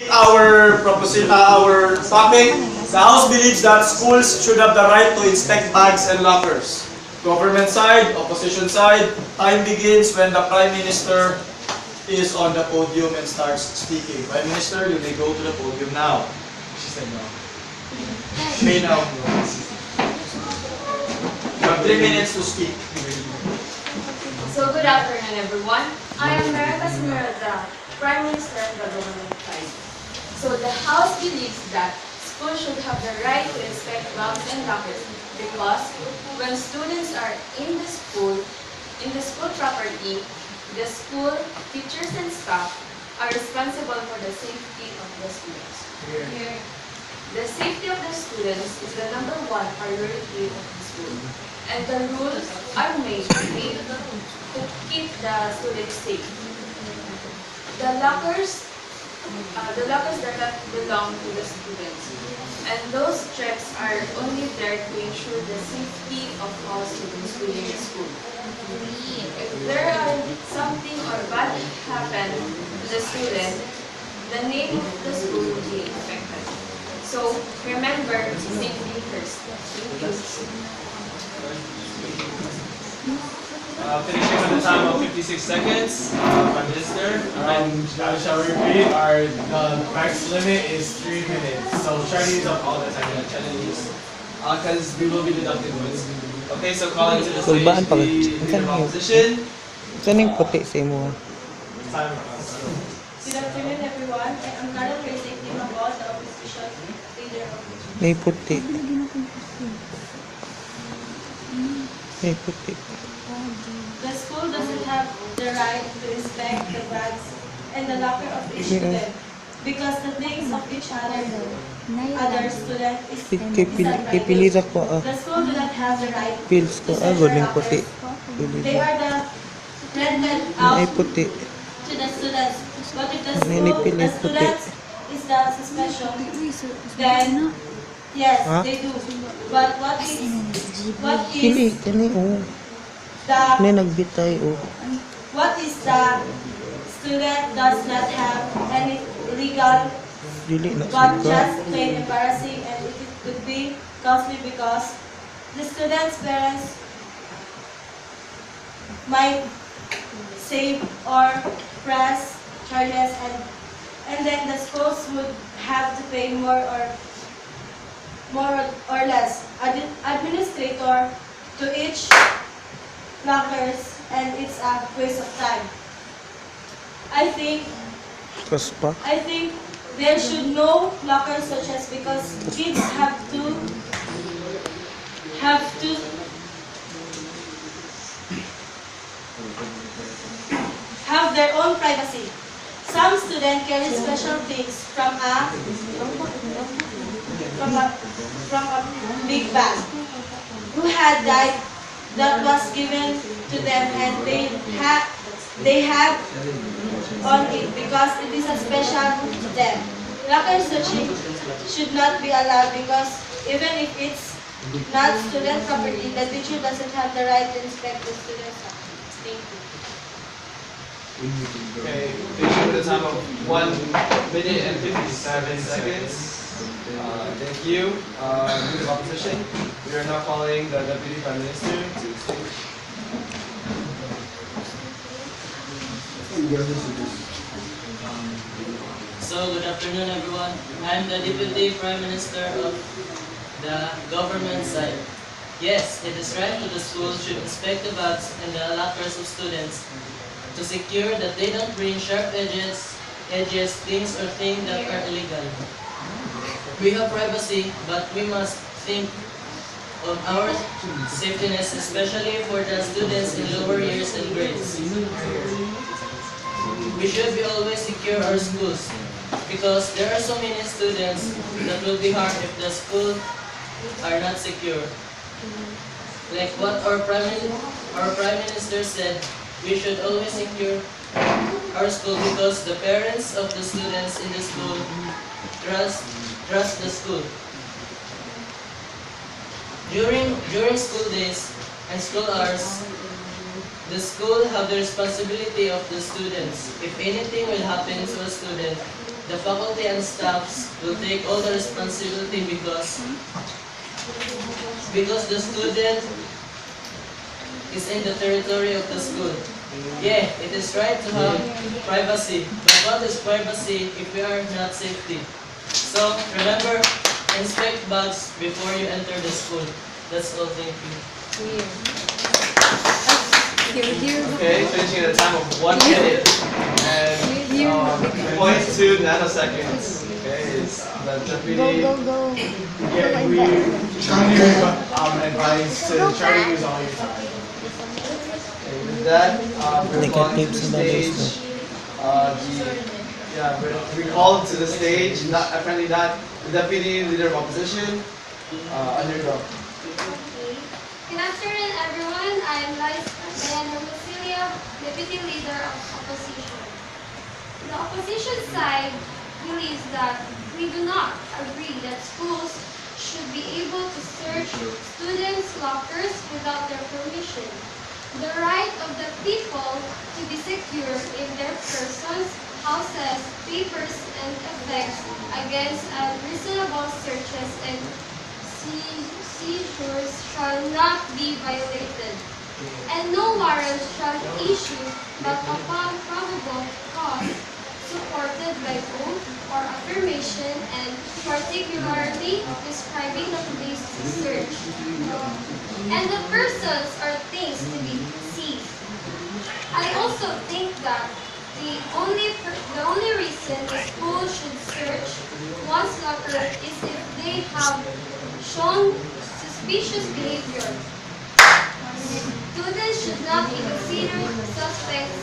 Our topic, the House believes that schools should have the right to inspect bags and lockers. Government side, opposition side, time begins when the Prime Minister is on the podium and starts speaking. Prime Minister, you may go to the podium now. She said no. You may now. You have 3 minutes to speak. So good afternoon, everyone. I am America's Esmeralda, Prime Minister of the government side. So the House believes that schools should have the right to inspect bags and lockers because when students are in the school property, the school, teachers and staff are responsible for the safety of the students. Here. The safety of the students is the number one priority of the school. And the rules are made to keep the students safe. The lockers that belong to the students. And those checks are only there to ensure the safety of all students within the school. If there are something or bad happen to the student, the name of the school will be affected. So remember, safety first. Thank you. Finishing on the time of 56 seconds. Prime Minister. Shall we repeat? The max limit is 3 minutes. So try to use up all the time. Because we will be deducting points. Okay, so calling to the Sulbaan pa stage the leader of opposition. Saan yung puti sa imo? Time. Good afternoon, everyone. I am Karel, representing about the opposition leader of May puti. May puti. the school doesn't have the right to inspect the bags and the locker of each student because the things of each other student is Ipilit ako the school do not have the right pills ko. to search the Guling puti. lockers. They are the rented May out puti. to the students. But if the Naninipilit the puti. students is the suspicion, then yes, Ha? they do. But what Pili, is kani oh. the Kani nagbitay oh. what is the student does not have any legal Dili na but suka. just plain embarrassing, and it could be costly because the student's parents might save or press charges, and then the schools would have to pay more or less administrator to each lockers, and it's a waste of time. I think Kaspa. there should no lockers such as because kids have to have their own privacy. Some students carry special things from a big bag who had died that was given to them, and they have on it because it is a special to them. Locker searching should not be allowed because even if it's not student property, the teacher doesn't have the right to inspect the student's locker. Thank you. Okay, finishing with a time of 1 minute and 57 seconds. Thank you. Leader of opposition. We are now calling the Deputy Prime Minister to stage. So, good afternoon, everyone. I'm the Deputy Prime Minister of the government side. Yes, it is right that the school should inspect the bags and the lockers of students to secure that they don't bring sharp edges, things or things that are illegal. We have privacy, but we must think of our safetyness, especially for the students in lower years and grades. We should be always secure our schools because there are so many students that will be harmed if the school are not secure. Like what our Prime Minister said, we should always secure our school because the parents of the students in the school trust the school. During school days and school hours, the school have the responsibility of the students. If anything will happen to a student, The faculty and staffs will take all the responsibility because the student is in the territory of the school. Yeah, it is right to have privacy, but what is privacy if we are not safety? So remember, inspect bags before you enter the school. That's all, thank you. Okay, finishing at a time of 1 minute and 0.2 nanoseconds. Okay, is the deputy. Yeah, we strongly advise to try to use all your time. Okay, with that, we're calling to the stage. We called to the stage, apparently not the deputy leader of opposition. Undergo. Good afternoon, everyone. I am Diana Lucilia, Deputy Leader of Opposition. The opposition side believes that we do not agree that schools should be able to search students' lockers without their permission. The right of the people to be secure in their persons, houses, papers, and effects against unreasonable searches and seizures shall not be violated, and no warrant shall be issued but upon probable cause supported by oath or affirmation and particularly describing the place to search, and the persons or things to be seized. I also think that the only reason the school should search one's locker is if they have shown suspicious behavior. Students should not be considered suspects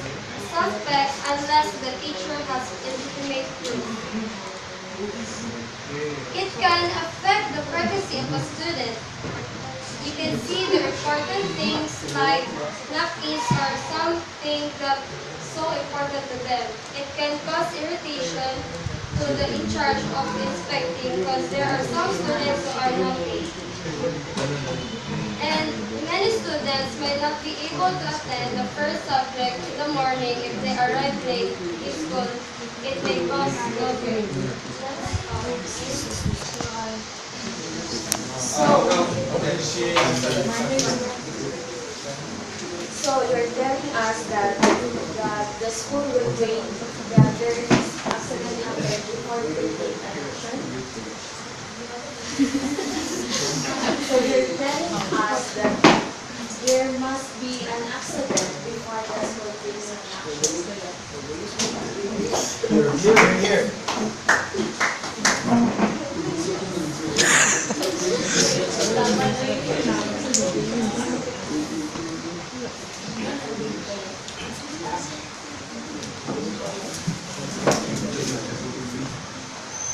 unless the teacher has legitimate proof. It can affect the privacy of a student. You can see the important things like napkins are something that's so important to them. It can cause irritation to the in charge of inspecting because there are some students who are not paid. And many students may not be able to attend the first subject in the morning if they arrive late in school. It may cause no grade. So you're telling us that the school will wait that there is accident happened before they take action? So you're telling us that there must be an accident before the school takes an action? Here.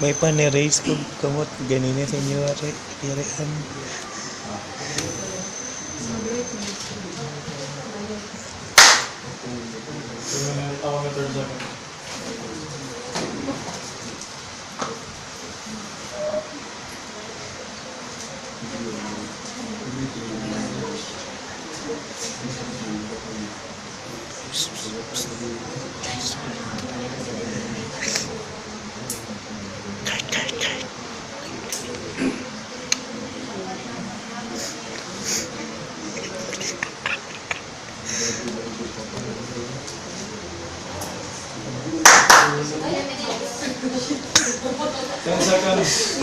May pa-raise ko kamot ganina sa inyo ari-arian. Ten seconds.